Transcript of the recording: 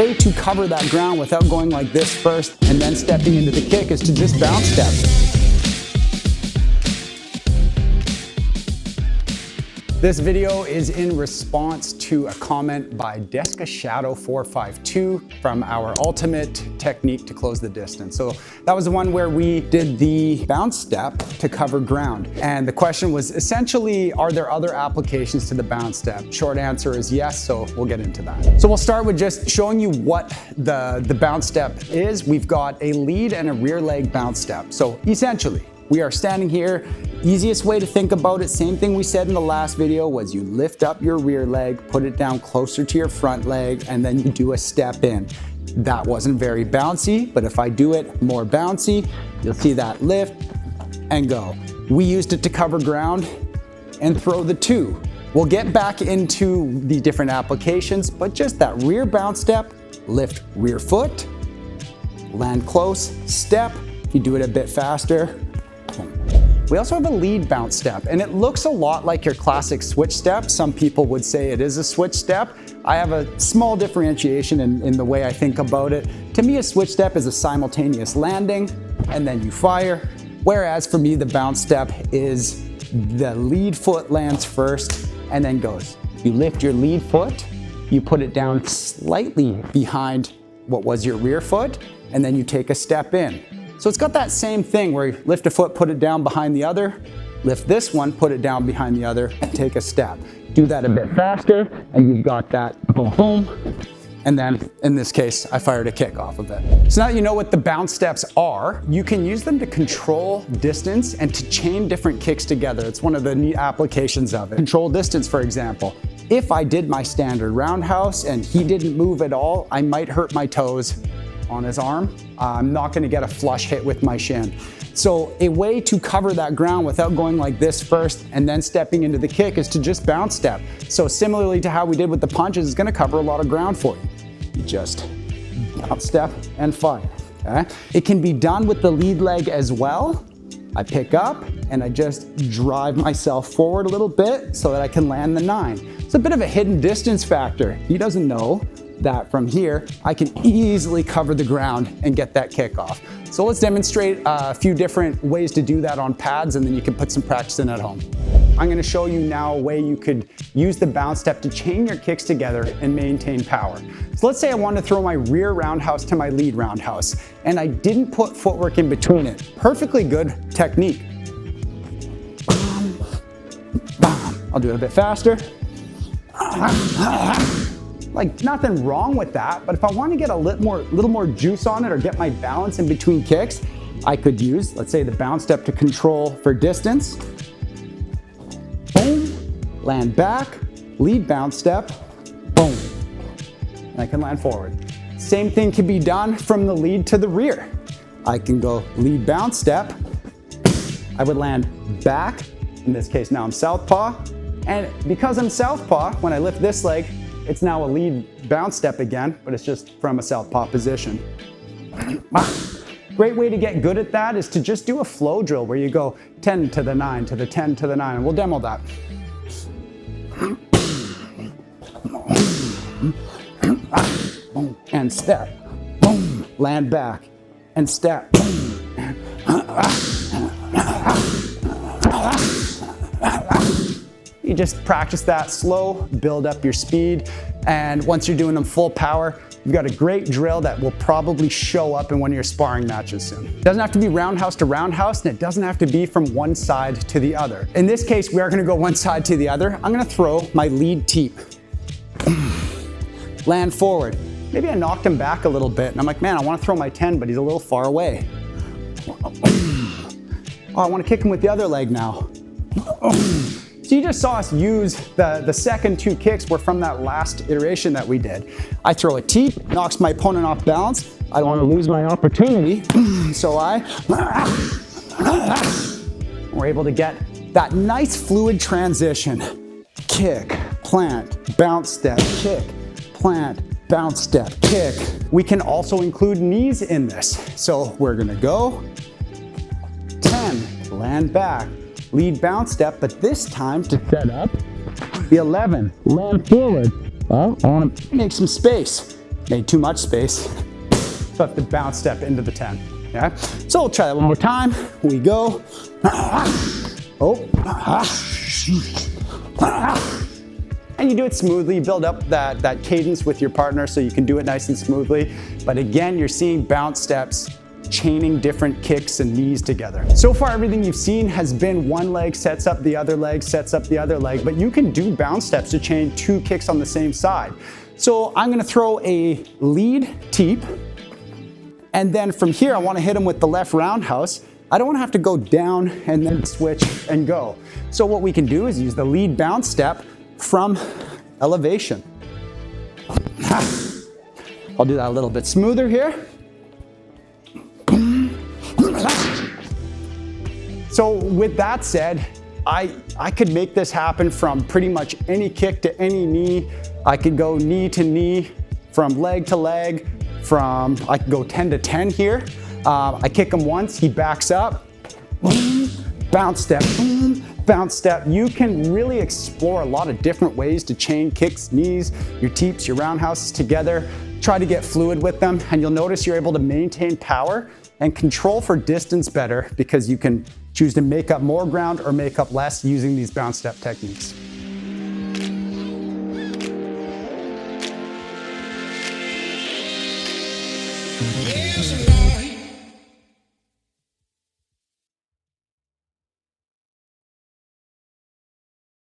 way to cover that ground without going like this first and then stepping into the kick is to just bounce step. This video is in response to a comment by Deska Shadow 452 from our ultimate technique to close the distance. So that was the one where we did the bounce step to cover ground. And the question was essentially, are there other applications to the bounce step? Short answer is yes, so we'll get into that. So we'll start with just showing you what the bounce step is. We've got a lead and a rear leg bounce step. So essentially, we are standing here. Easiest way to think about it, same thing we said in the last video, was you lift up your rear leg, put it down closer to your front leg, and then you do a step in. That wasn't very bouncy, but if I do it more bouncy, you'll see that lift and go. We used it to cover ground and throw the two. We'll get back into the different applications, but just that rear bounce step, lift rear foot, land close, step. If you do it a bit faster, we also have a lead bounce step, and it looks a lot like your classic switch step. Some people would say it is a switch step. I have a small differentiation in the way I think about it. To me, a switch step is a simultaneous landing, and then you fire. Whereas for me, the bounce step is the lead foot lands first and then goes. You lift your lead foot, you put it down slightly behind what was your rear foot, and then you take a step in. So it's got that same thing where you lift a foot, put it down behind the other, lift this one, put it down behind the other, and take a step. Do that a bit faster, and you've got that boom, boom. And then in this case, I fired a kick off of it. So now that you know what the bounce steps are, you can use them to control distance and to chain different kicks together. It's one of the neat applications of it. Control distance, for example. If I did my standard roundhouse and he didn't move at all, I might hurt my toes on his arm. I'm not gonna get a flush hit with my shin. So a way to cover that ground without going like this first and then stepping into the kick is to just bounce step. So similarly to how we did with the punches, it's gonna cover a lot of ground for you. You just bounce step and fire, okay? It can be done with the lead leg as well. I pick up and I just drive myself forward a little bit so that I can land the 9. It's a bit of a hidden distance factor. He doesn't know that from here, I can easily cover the ground and get that kick off. So let's demonstrate a few different ways to do that on pads, and then you can put some practice in at home. I'm gonna show you now a way you could use the bounce step to chain your kicks together and maintain power. So let's say I want to throw my rear roundhouse to my lead roundhouse, and I didn't put footwork in between it. Perfectly good technique. I'll do it a bit faster. Like, nothing wrong with that, but if I want to get a little more juice on it or get my balance in between kicks, I could use, let's say, the bounce step to control for distance. Boom, land back, lead bounce step, boom, and I can land forward. Same thing can be done from the lead to the rear. I can go lead bounce step, I would land back, in this case now I'm southpaw, and because I'm southpaw, when I lift this leg, it's now a lead bounce step again, but it's just from a southpaw position. Great way to get good at that is to just do a flow drill where you go 10 to the 9 to the 10 to the 9, and we'll demo that. And step, boom, land back, and step, boom. You just practice that slow, build up your speed, and once you're doing them full power, you've got a great drill that will probably show up in one of your sparring matches soon. It doesn't have to be roundhouse to roundhouse, and it doesn't have to be from one side to the other. In this case, we are gonna go one side to the other. I'm gonna throw my lead teep. Land forward. Maybe I knocked him back a little bit, and I'm like, man, I wanna throw my 10, but he's a little far away. Oh, I wanna kick him with the other leg now. So you just saw us use the second 2 kicks were from that last iteration that we did. I throw a teep, knocks my opponent off balance. I don't want to lose my opportunity, so we're able to get that nice fluid transition. Kick, plant, bounce step, kick, plant, bounce step, kick. We can also include knees in this. So we're gonna go 10, land back, lead bounce step, but this time to set up the 11, land forward. Well, I want to make some space. made too much space. So I have to bounce step into the 10. Yeah. So we'll try that one more time. We go. Oh. And you do it smoothly, you build up that cadence with your partner so you can do it nice and smoothly. But again, you're seeing bounce steps, chaining different kicks and knees together. So far, everything you've seen has been one leg sets up the other leg, sets up the other leg, but you can do bounce steps to chain 2 kicks on the same side. So I'm gonna throw a lead teep, and then from here, I wanna hit him with the left roundhouse. I don't wanna have to go down and then switch and go. So what we can do is use the lead bounce step from elevation. I'll do that a little bit smoother here. So with that said, I could make this happen from pretty much any kick to any knee. I could go knee to knee, from leg to leg, I could go 10 to 10 here. I kick him once, he backs up, bounce step, bounce step. You can really explore a lot of different ways to chain kicks, knees, your teeps, your roundhouses together. Try to get fluid with them, and you'll notice you're able to maintain power and control for distance better because you can choose to make up more ground or make up less using these bounce step techniques. There's a light